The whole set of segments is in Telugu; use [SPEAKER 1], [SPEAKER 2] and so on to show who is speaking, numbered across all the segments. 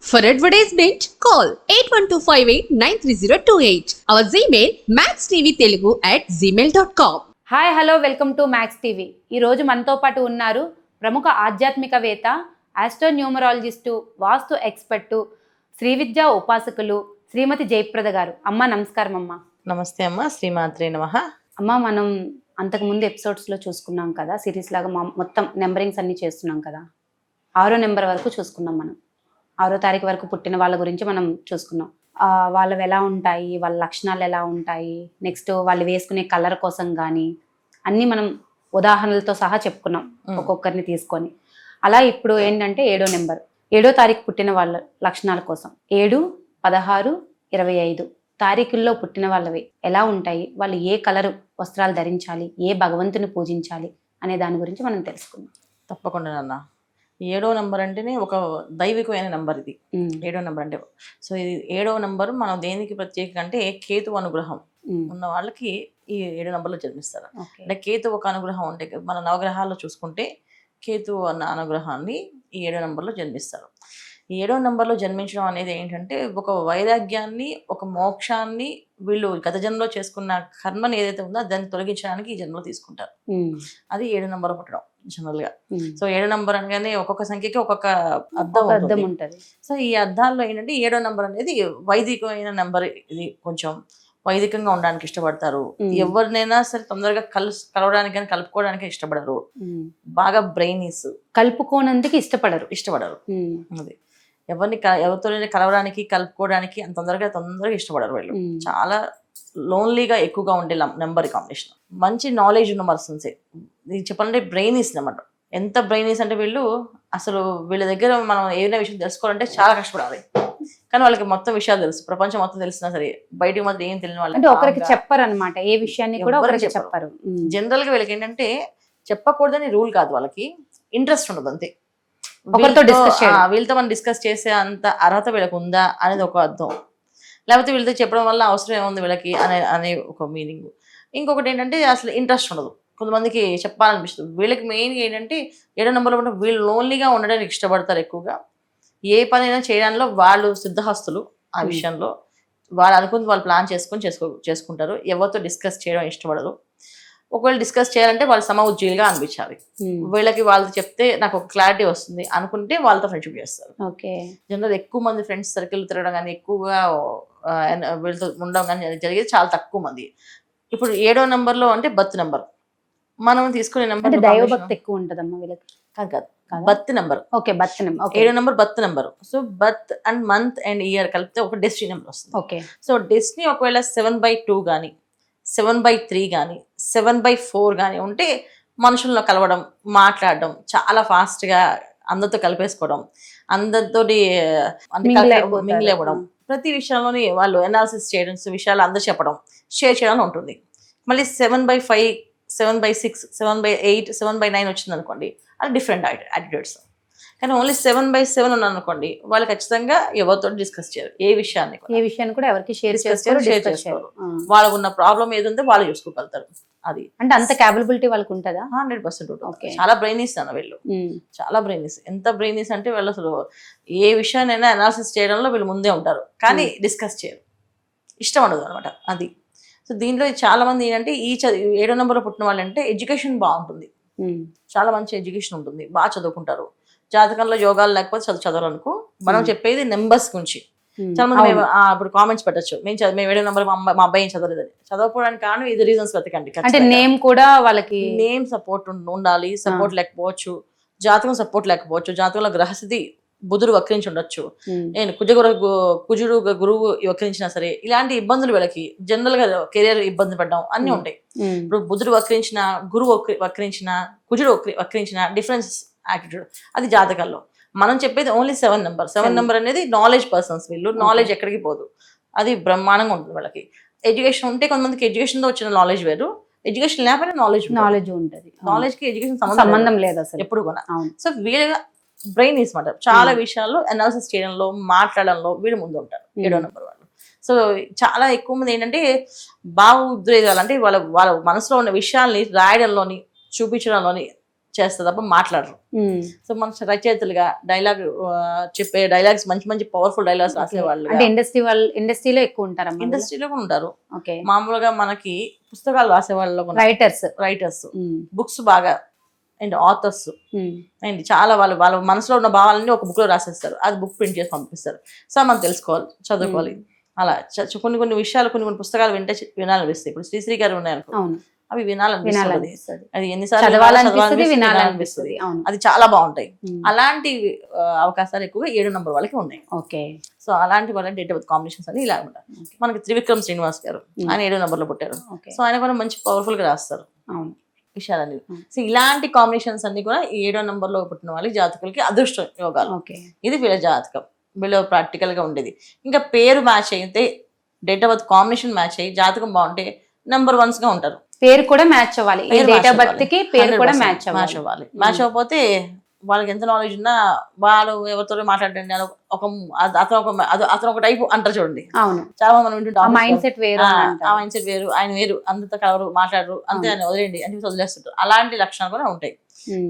[SPEAKER 1] For advertisement, call 8125893028. Our Gmail maxtvtelugu@gmail.com.
[SPEAKER 2] Hi hello welcome to max TV. ఈరోజు మనతో పాటు ఉన్నారు ప్రముఖ ఆధ్యాత్మికవేత్త, ఆస్ట్రోన్యూమరాలజిస్టు, వాస్తు ఎక్స్పర్టు, శ్రీ విద్యా ఉపాసకులు శ్రీమతి జయప్రద గారు. అమ్మ నమస్కారం అమ్మ.
[SPEAKER 3] నమస్తే అమ్మ, శ్రీమాత్రే నమః.
[SPEAKER 2] అమ్మ, మనం అంతకుముందు ఎపిసోడ్స్లో చూసుకున్నాం కదా, సిరీస్ లాగా మొత్తం నెంబరింగ్స్ అన్నీ చేస్తున్నాం కదా. 6వ నెంబర్ వరకు చూసుకున్నాం. మనం 6వ తారీఖు వరకు పుట్టిన వాళ్ళ గురించి మనం చూసుకున్నాం. వాళ్ళవి ఎలా ఉంటాయి, వాళ్ళ లక్షణాలు ఎలా ఉంటాయి, నెక్స్ట్ వాళ్ళు వేసుకునే కలర్ కోసం కానీ అన్నీ మనం ఉదాహరణలతో సహా చెప్పుకున్నాం ఒక్కొక్కరిని తీసుకొని. అలా ఇప్పుడు ఏంటంటే 7వ నెంబర్, 7వ తారీఖు పుట్టిన వాళ్ళ లక్షణాల కోసం 7, 16, 25 తారీఖుల్లో పుట్టిన వాళ్ళవి ఎలా ఉంటాయి, వాళ్ళు ఏ కలరు వస్త్రాలు ధరించాలి, ఏ భగవంతుని పూజించాలి అనే దాని గురించి మనం తెలుసుకుందాం.
[SPEAKER 3] తప్పకుండా నాన్న. 7వ నంబర్ అంటేనే ఒక దైవికమైన నంబర్ ఇది. 7వ నంబర్ అంటే సో ఇది 7వ నంబర్ మనం దేనికి ప్రత్యేకంగా అంటే కేతు అనుగ్రహం ఉన్న వాళ్ళకి ఈ 7 నంబర్లో జన్మిస్తారు. అంటే కేతు ఒక అనుగ్రహం ఉంటే మన నవగ్రహాల్లో చూసుకుంటే కేతు అన్న అనుగ్రహాన్ని ఈ 7వ నంబర్లో జన్మిస్తారు. ఈ 7వ నంబర్లో జన్మించడం అనేది ఏంటంటే ఒక వైరాగ్యాన్ని, ఒక మోక్షాన్ని వీళ్ళు గత జన్మలో చేసుకున్న కర్మని ఏదైతే ఉందో దాన్ని తొలగించడానికి ఈ జన్మలో తీసుకుంటారు. అది 7 నంబర్ పుట్టడం జనరల్ గా. సో 7 నంబర్ అనగానే ఒక్కొక్క సంఖ్యకి ఒక్కొక్క అర్థం ఉంటుంది. సో ఈ అర్థాల్లో ఏంటంటే 7వ నంబర్ అనేది వైదికమైన నంబర్. ఇది కొంచెం వైదికంగా ఉండడానికి ఇష్టపడతారు. ఎవరినైనా సరే తొందరగా కలవడానికి కానీ కలుపుకోవడానికి ఇష్టపడరు. బాగా బ్రెయినీస్,
[SPEAKER 2] కలుపుకోనందుకు ఇష్టపడరు.
[SPEAKER 3] అది ఎవరితో కలవడానికి కలుపుకోవడానికి అంత తొందరగా ఇష్టపడరు. వీళ్ళు చాలా లోన్లీగా ఎక్కువగా ఉండే నెంబర్ కాంబినేషన్. మంచి నాలెడ్జ్ ఉన్న పర్సన్స్. ఇది చెప్పాలంటే బ్రెయినీస్ అన్నమాట. ఎంత బ్రెయినీస్ అంటే వీళ్ళు అసలు వీళ్ళ దగ్గర మనం ఏదైనా విషయం తెలుసుకోవాలంటే చాలా కష్టపడాలి. కానీ వాళ్ళకి మొత్తం విషయాలు తెలుసు, ప్రపంచం మొత్తం తెలిసినా సరే బయటికి మాత్రం ఏం తెలియని వాళ్ళు
[SPEAKER 2] ఒకరికి చెప్పరు అనమాట. ఏ విషయాన్ని కూడా ఒకరికి చెప్పరు.
[SPEAKER 3] జనరల్ గా వీళ్ళకి ఏంటంటే చెప్పకూడదని రూల్ కాదు, వాళ్ళకి ఇంట్రెస్ట్ ఉండదు అంతే. వీళ్ళతో మనం డిస్కస్ చేసే అంత అర్హత వీళ్ళకి ఉందా అనేది ఒక అర్థం. లేకపోతే వీళ్ళతో చెప్పడం వల్ల అవసరం ఏముంది వీళ్ళకి అనే ఒక మీనింగ్. ఇంకొకటి ఏంటంటే అసలు ఇంట్రెస్ట్ ఉండదు. కొంతమందికి చెప్పాలనిపిస్తుంది. వీళ్ళకి మెయిన్ ఏంటంటే 7వ నెంబర్లో ఉంటే వీళ్ళు లోన్లీగా ఉండడానికి ఇష్టపడతారు ఎక్కువగా. ఏ పనైనా చేయడంలో వాళ్ళు సిద్ధహస్తులు. ఆ విషయంలో వాళ్ళు అనుకుంది వాళ్ళు ప్లాన్ చేసుకుంటారు. ఎవరితో డిస్కస్ చేయడం ఇష్టపడరు. ఒకవేళ డిస్కస్ చేయాలంటే వాళ్ళు సమఉజ్జీలుగా అనిపించాలి. వీళ్ళకి వాళ్ళు చెప్తే నాకు ఒక క్లారిటీ వస్తుంది అనుకుంటే వాళ్ళతో ఫ్రెండ్షిప్ చేస్తారు. జనరల్ ఎక్కువ మంది ఫ్రెండ్స్ సర్కిల్ తిరగడం కానీ ఎక్కువగా వీళ్ళతో ఉండడం కానీ జరిగేది చాలా తక్కువ మంది. ఇప్పుడు 7వ నెంబర్లో అంటే బర్త్ నెంబర్ మనం తీసుకునే నెంబర్
[SPEAKER 2] దైవభక్తి ఎక్కువ ఉంటుందమ్మా వీళ్ళకి.
[SPEAKER 3] కాదు, బర్త్ నెంబర్. 7వ number birth number. So birth and month and year కలిపితే ఒక డెస్టినీ నెంబర్ వస్తుంది. సో డెస్టినీ ఒకవేళ 7/2 కానీ 7/3 కానీ 7/4 కానీ ఉంటే మనుషుల్లో కలవడం, మాట్లాడడం, చాలా ఫాస్ట్గా అందరితో కలిపేసుకోవడం, అందరితో మింగిల్ అవ్వడం, ప్రతి విషయంలోని వాళ్ళు ఎనాలిసిస్ చేయడం, విషయాలు అందరూ చెప్పడం, షేర్ చేయడం ఉంటుంది. మళ్ళీ 7/5, 7/6, 7/8, 7/9 వచ్చింది అనుకోండి, అది డిఫరెంట్ యాటిట్యూడ్స్. కానీ ఓన్లీ 7/7 ఉన్నాను అనుకోండి, వాళ్ళు ఖచ్చితంగా ఎవరితో డిస్కస్ చేయరు. ఏ విషయాన్ని కూడా ఎవరికి షేర్ చేసుకోరు. వాళ్ళకు ఉన్న ప్రాబ్లం ఏది ఉందో వాళ్ళు చూసుకోగలుగుతారు. అది
[SPEAKER 2] అంటే అంత క్యాపబిలిటీ వాళ్ళకి ఉంటుందా?
[SPEAKER 3] 100% ఉంటుంది. చాలా బ్రెయినీస్ అన్న వీళ్ళు, చాలా బ్రెయినీస్. ఎంత బ్రెయినీస్ అంటే వీళ్ళు అసలు ఏ విషయాన్నైనా అనాలిసిస్ చేయడంలో వీళ్ళు ముందే ఉంటారు. కానీ డిస్కస్ చేయరు, ఇష్టం ఉండదు అనమాట. అది సో దీంట్లో చాలా మంది ఏంటంటే 7వ నెంబర్లో పుట్టిన వాళ్ళు అంటే ఎడ్యుకేషన్ బాగుంటుంది, చాలా మంచి ఎడ్యుకేషన్ ఉంటుంది, బాగా చదువుకుంటారు. జాతకంలో యోగాలు లేకపోతే చదవాలనుకో మనం చెప్పేది నెంబర్స్ గురించి. చాలా మంది ఇప్పుడు కామెంట్స్ పెట్టచ్చు, మేము 7వ నెంబర్ మా అబ్బాయి ఏం చదవలేదని. చదవకపోవడానికి కారణం ఇది రీజన్స్ వెతకండి.
[SPEAKER 2] అంటే నేమ్ కూడా వాళ్ళకి
[SPEAKER 3] నేమ్ సపోర్ట్ ఉండాలి, సపోర్ట్ లేకపోవచ్చు, జాతకం సపోర్ట్ లేకపోవచ్చు, జాతకంలో గ్రహస్థితి బుధుడు వక్రించి ఉండొచ్చు, నేను కుజుడు గురువు వక్రించినా సరే ఇలాంటి ఇబ్బందులు వీళ్ళకి జనరల్ గా కెరియర్ ఇబ్బంది పడడం అన్ని ఉంటాయి. ఇప్పుడు బుధుడు వక్రించిన, గురువు వక్రించిన, కుజుడు వక్రించిన డిఫరెన్స్ యాటిట్యూడ్ అది జాతకాల్లో. మనం చెప్పేది ఓన్లీ 7 నెంబర్. 7 నెంబర్ అనేది నాలెడ్జ్ పర్సన్స్. వీళ్ళు నాలెడ్జ్ ఎక్కడికి పోదు, అది బ్రహ్మాండంగా ఉంటుంది వాళ్ళకి. ఎడ్యుకేషన్ ఉంటే కొంతమందికి ఎడ్యుకేషన్తో వచ్చిన నాలెడ్జ్ వేరు, ఎడ్యుకేషన్ లేకపోతే నాలెడ్జ్ ఉంటుంది. నాలెడ్జ్కి ఎడ్యుకేషన్ సంబంధం లేదు అసలు ఎప్పుడు కూడా. సో వీళ్ళ బ్రెయిన్ మాట చాలా విషయాల్లో అనాలిసిస్ చేయడంలో, మాట్లాడడంలో వీళ్ళు ముందు ఉంటారు 7వ నెంబర్ వాళ్ళు. సో చాలా ఎక్కువ మంది ఏంటంటే భావ ఉద్రేకాలు అంటే వాళ్ళ మనసులో ఉన్న విషయాల్ని రాయడంలోని, చూపించడంలోని చేస్తారు తప్ప మాట్లాడరు. సో మన రచయితలుగా డైలాగ్ చెప్పే డైలాగ్స్ మంచి మంచి పవర్ఫుల్ డైలాగ్స్ రాసేవాళ్ళు
[SPEAKER 2] అంటే ఇండస్ట్రీలో ఎక్కువ ఉంటారు.
[SPEAKER 3] ఇండస్ట్రీలో కూడా ఉంటారు. మామూలుగా మనకి పుస్తకాలు రాసేవాళ్ళు రైటర్స్, బుక్స్ బాగా అండ్ ఆథర్స్ అండ్ చాలా వాళ్ళ మనసులో ఉన్న భావాలని ఒక బుక్ లో రాసేస్తారు. అది బుక్ ప్రింట్ చేసి పంపిస్తారు. సో మనం తెలుసుకోవాలి, చదువుకోవాలి. అలా కొన్ని విషయాలు కొన్ని పుస్తకాలు వినాలనిపిస్తాయి. ఇప్పుడు శ్రీశ్రీ గారు ఉన్నాయనుకో, అవి వినాలనిపిస్తుంది. అది ఎన్నిసార్లు వినాలనిపిస్తుంది. అది చాలా బాగుంటాయి. అలాంటి అవకాశాలు ఎక్కువగా 7 నంబర్ వాళ్ళకి ఉన్నాయి. సో అలాంటి వాళ్ళ డేట్ ఆఫ్ కాంబినేషన్స్ అని ఇలా ఉంటాయి. మనకి త్రివిక్రమ్ శ్రీనివాస్ గారు, ఆయన 7 నంబర్లో పుట్టారు. సో ఆయన కూడా మంచి పవర్ఫుల్ గా రాస్తారు విషయాలన్నీ. సో ఇలాంటి కాంబినేషన్స్ అన్ని కూడా 7వ నంబర్లో పుట్టిన వాళ్ళకి జాతకులకి అదృష్ట యోగాలు. ఇది వీళ్ళ జాతకం, వీళ్ళ ప్రాక్టికల్ గా ఉండేది. ఇంకా పేరు మ్యాచ్ అయితే, date of birth combination match అయ్యి జాతకం బాగుంటే నెంబర్ 1 గా ఉంటారు.
[SPEAKER 2] పేరు కూడా మ్యాచ్ అవ్వాలి, డేట్ ఆఫ్ బర్త్ కి పేరు కూడా మ్యాచ్ అవ్వాలి.
[SPEAKER 3] మ్యాచ్ అవ్వకపోతే వాళ్ళకి ఎంత నాలెడ్జ్ ఉన్నా వాళ్ళు ఎవరితో మాట్లాడండి అతను ఒక టైప్ అంటారు చూడండి. చాలా మంది వింటుంటారు మైండ్ సెట్ వేరు, ఆయన వేరు, అంత కలవరు, మాట్లాడరు, అంతే అని వదిలేండి అని వదిలేస్తుంటారు. అలాంటి లక్షణాలు కూడా ఉంటాయి.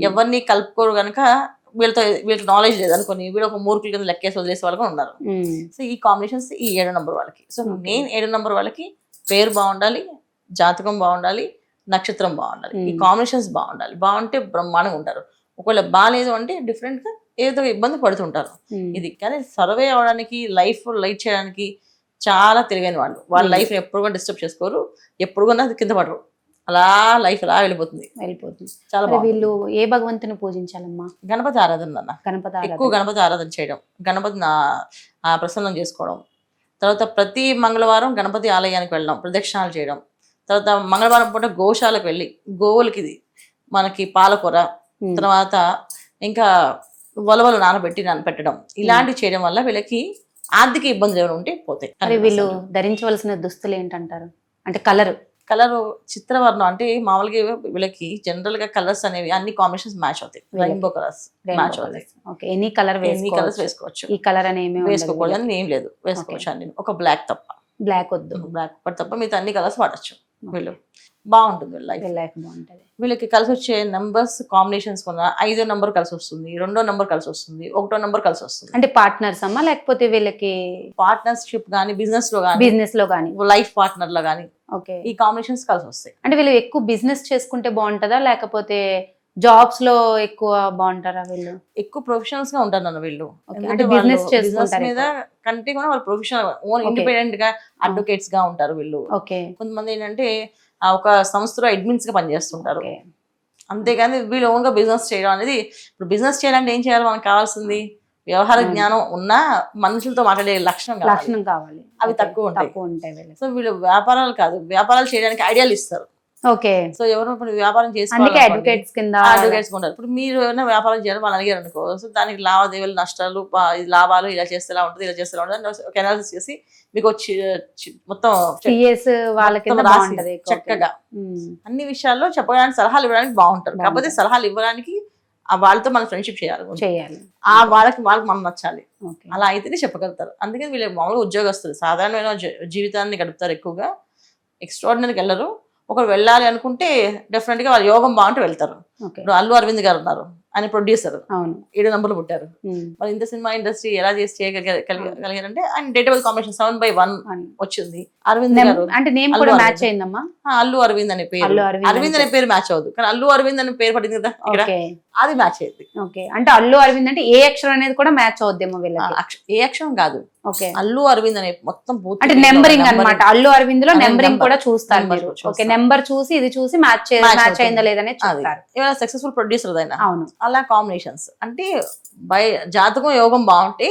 [SPEAKER 3] ఎవరిని కలుపుకోరు కనుక వీళ్ళకి నాలెడ్జ్ లేదు అనుకోని వీళ్ళు ఒక మూర్ఖుల కింద లెక్కేసి వదిలేసే వాళ్ళు కూడా ఉన్నారు. సో ఈ కాంబినేషన్స్ ఈ 7వ నంబర్ వాళ్ళకి. సో మెయిన్ 7వ నంబర్ వాళ్ళకి పేరు బాగుండాలి, జాతకం బాగుండాలి, నక్షత్రం బాగుండాలి, ఈ కాంబినేషన్స్ బాగుండాలి. బాగుంటే బ్రహ్మాండంగా ఉంటారు. ఒకవేళ బాగాలేదు అంటే డిఫరెంట్ గా ఏదో ఇబ్బంది పడుతుంటారు. ఇది కానీ సర్వే అవడానికి, లైఫ్ లైట్ చేయడానికి చాలా తెలివైన వాళ్ళు. వాళ్ళ లైఫ్ ఎప్పుడు కూడా డిస్టర్బ్ చేసుకోరు, ఎప్పుడు కూడా కింద పడరు. అలా లైఫ్ అలా వెళ్ళిపోతుంది. చాలా బాగా.
[SPEAKER 2] వీళ్ళు ఏ భగవంతుని పూజించాలమ్మా?
[SPEAKER 3] గణపతి ఆరాధన అన్న, ఎక్కువ గణపతి ఆరాధన చేయడం, గణపతి ప్రసన్నం చేసుకోవడం. తర్వాత ప్రతి మంగళవారం గణపతి ఆలయానికి వెళ్ళడం, ప్రదక్షిణాలు చేయడం. తర్వాత మంగళవారం పూట గోశాలకు వెళ్ళి గోవులకి మనకి పాలకూర, తర్వాత ఇంకా ఉలవలు నానబెట్టడం, ఇలాంటివి చేయడం వల్ల వీళ్ళకి ఆర్థిక ఇబ్బందులు ఏమైనా ఉంటే పోతాయి.
[SPEAKER 2] వీళ్ళు ధరించవలసిన దుస్తులు ఏంటంటారు? అంటే కలర్
[SPEAKER 3] చిత్రవర్ణం అంటే మామూలుగా వీళ్ళకి జనరల్ గా కలర్స్ అనేవి అన్ని కాంబినేషన్స్ మ్యాచ్ అవుతాయి. రెయిన్బో కలర్స్ మ్యాచ్ అవుతాయి.
[SPEAKER 2] ఎనీ కలర్ వేసుకోవచ్చు. ఈ కలర్ అని
[SPEAKER 3] వేసుకోకూడదు అని ఏం లేదు, వేసుకోవచ్చు అని. ఒక బ్లాక్ తప్ప,
[SPEAKER 2] బ్లాక్ వద్దు,
[SPEAKER 3] బ్లాక్ తప్ప మిగతా అన్ని కలర్స్ వాడచ్చు. వీళ్ళు బాగుంటుంది లైఫ్
[SPEAKER 2] బాగుంటది.
[SPEAKER 3] వీళ్ళకి కలిసి వచ్చే నెంబర్స్ కాంబినేషన్స్ కొన్న 5వ నంబర్ కలిసి వస్తుంది, 2వ నంబర్ కలిసి వస్తుంది, 1వ నంబర్ కలిసి వస్తుంది.
[SPEAKER 2] అంటే పార్ట్నర్స్ అమ్మా, లేకపోతే వీళ్ళకి
[SPEAKER 3] పార్ట్నర్షిప్ గానీ, బిజినెస్ లో గానీ, లైఫ్ పార్ట్నర్ లో గానీ ఈ కాంబినేషన్స్ కలిసి వస్తాయి.
[SPEAKER 2] అంటే వీళ్ళు ఎక్కువ బిజినెస్ చేసుకుంటే బాగుంటుందా, లేకపోతే జాబ్స్ లో ఎక్కువ బాగుంటారా? వీళ్ళు ఎక్కువ
[SPEAKER 3] ప్రొఫెషనల్స్ గా ఉంటారు అన్న వీళ్ళు.
[SPEAKER 2] బిజినెస్
[SPEAKER 3] మీద కంటే కూడా వాళ్ళు ప్రొఫెషనల్ ఓన్ ఇండిపెండెంట్ గా అడ్వకేట్స్ గా ఉంటారు వీళ్ళు. కొంతమంది ఏంటంటే ఒక సంస్థలో అడ్మిన్స్ గా పనిచేస్తుంటారు. అంతేగాని వీళ్ళు ఓన్ గా బిజినెస్ చేయడం అనేది, ఇప్పుడు బిజినెస్ చేయాలంటే ఏం చేయాలి? మనకు కావాల్సింది వ్యవహార జ్ఞానం ఉన్నా మనుషులతో మాట్లాడే లక్షణం కావాలి. అవి తక్కువ ఉంటాయి. సో వీళ్ళు వ్యాపారాలు కాదు, వ్యాపారాలు చేయడానికి ఐడియాలు ఇస్తారు. సో ఎవరు వ్యాపారం చేసుకోవాలి, అడ్వకేట్స్ ఉంటారు. ఇప్పుడు మీరు ఏమైనా వ్యాపారం చేయాలి వాళ్ళు అడిగారు అనుకో, సో దానికి లావాదేవీలు, నష్టాలు, లాభాలు, ఇలా చేస్తే ఎలా ఉంటుంది, ఇలా చేస్తే ఎలా ఉంటుంది, ఒక అనాలిసిస్ చేసి మీకు వచ్చి మొత్తం చక్కగా అన్ని విషయాల్లో చెప్పడానికి, సలహాలు ఇవ్వడానికి బాగుంటారు. కాకపోతే సలహాలు ఇవ్వడానికి వాళ్ళతో మనం ఫ్రెండ్షిప్ చేయాలి. వాళ్ళకి మనం నచ్చాలి. అలా అయితేనే చెప్పగలుగుతారు. అందుకని వీళ్ళు మామూలుగా ఉద్యోగస్తులు సాధారణమైన జీవితాన్ని గడుపుతారు. ఎక్కువగా ఎక్స్ట్రాడినరీకి వెళ్ళరు. ఒకరు వెళ్ళాలి అనుకుంటే డెఫినెట్ గా వాళ్ళ యోగం బాగుంటే వెళ్తారు. ఇప్పుడు అల్లు అరవింద్ గారు ఉన్నారు, ఆయన ప్రొడ్యూసర్, 7 నంబర్లు పుట్టారు. మరి ఇంత సినిమా ఇండస్ట్రీ ఎలా చేసి చేయగలిగారంటే ఆయన డేట్ ఆఫ్ బర్త్ కాంబినేషన్ 7/1 వచ్చింది. అరవింద్ గారు అంటే నేమ్ కూడా మ్యాచ్ అయిందమ్మా. అల్లు అరవింద్ అనే పేరు, అరవింద్ అనే పేరు మ్యాచ్ అవ్వదు, కానీ అల్లు అరవింద్ అనే పేరు పడింది కదా ఇక్కడ, అది మ్యాచ్ అయింది.
[SPEAKER 2] అంటే అల్లు అరవింద్ అంటే ఏ అక్షరం అనేది కూడా మ్యాచ్ అవుద్దేమో వీళ్ళకి.
[SPEAKER 3] ఏ అక్షరం కాదు, అల్లు అరవింద్ అనే మొత్తం
[SPEAKER 2] అంటే నెంబరింగ్ అన్నమాట. అల్లు అరవింద్ లో నెంబరింగ్ కూడా చూస్తారు మీరు. నెంబర్ చూసి ఇది చూసి మ్యాచ్ అయిందా లేదనే చూస్తారు.
[SPEAKER 3] ఇవాళ సక్సెస్ఫుల్ ప్రొడ్యూసర్ అయినా. అవును. అలా కాంబినేషన్స్ అంటే జాతకం యోగం బాగుంటే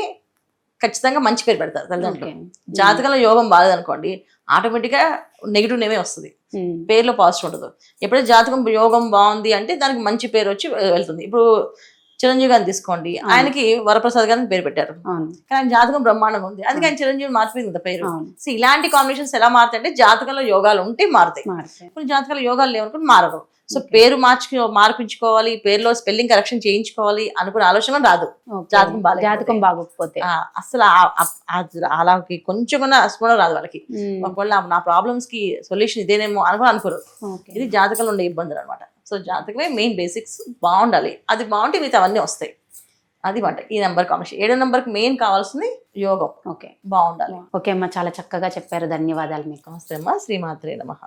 [SPEAKER 3] ఖచ్చితంగా మంచి పేరు పెడతారు తల్లిదండ్రులు. జాతకంలో యోగం బాలేదనుకోండి, ఆటోమేటిక్ గా నెగిటివ్ నేమే వస్తుంది, పేరులో పాజిటివ్ ఉండదు. ఎప్పుడైతే జాతకం యోగం బాగుంది అంటే దానికి మంచి పేరు వచ్చి వెళ్తుంది. ఇప్పుడు చిరంజీవి గారిని తీసుకోండి, ఆయనకి వరప్రసాద్ గారిని పేరు పెట్టారు, కానీ ఆయన జాతకం బ్రహ్మాండంగా ఉంది, అందుకే ఆయన చిరంజీవి మారిపోయింది కదా పేరు. సో ఇలాంటి కాంబినేషన్స్ ఎలా మారుతాయి అంటే జాతకంలో యోగాలు ఉంటే మారుతాయి, కొన్ని జాతకాల యోగాలు లేవనుకుని మారదు. సో పేరు మార్పించుకోవాలి, పేరులో స్పెల్లింగ్ కరెక్షన్ చేయించుకోవాలి అనుకునే ఆలోచన రాదు
[SPEAKER 2] జాతకం బాగోకపోతే.
[SPEAKER 3] అసలు అలా కొంచెం స్మరణ రాదు వాళ్ళకి. ఒకవేళ నా ప్రాబ్లమ్స్ కి సొల్యూషన్ ఇదేనేమో అనుకుని అనుకోరు. ఇది జాతకంలో ఉండే ఇబ్బందులు అనమాట. సో జాతకమే మెయిన్ బేసిక్స్ బాగుండాలి, అది బాగుంటే మిగతా అవన్నీ వస్తాయి. అది మాట ఈ నెంబర్ కాంబినేషన్. 7వ నెంబర్కి మెయిన్ కావాల్సింది యోగం
[SPEAKER 2] ఓకే
[SPEAKER 3] బాగుండాలి.
[SPEAKER 2] ఓకే అమ్మా, చాలా చక్కగా చెప్పారు, ధన్యవాదాలు మీకు.
[SPEAKER 3] నమస్తే అమ్మా, శ్రీమాత్రే నమః.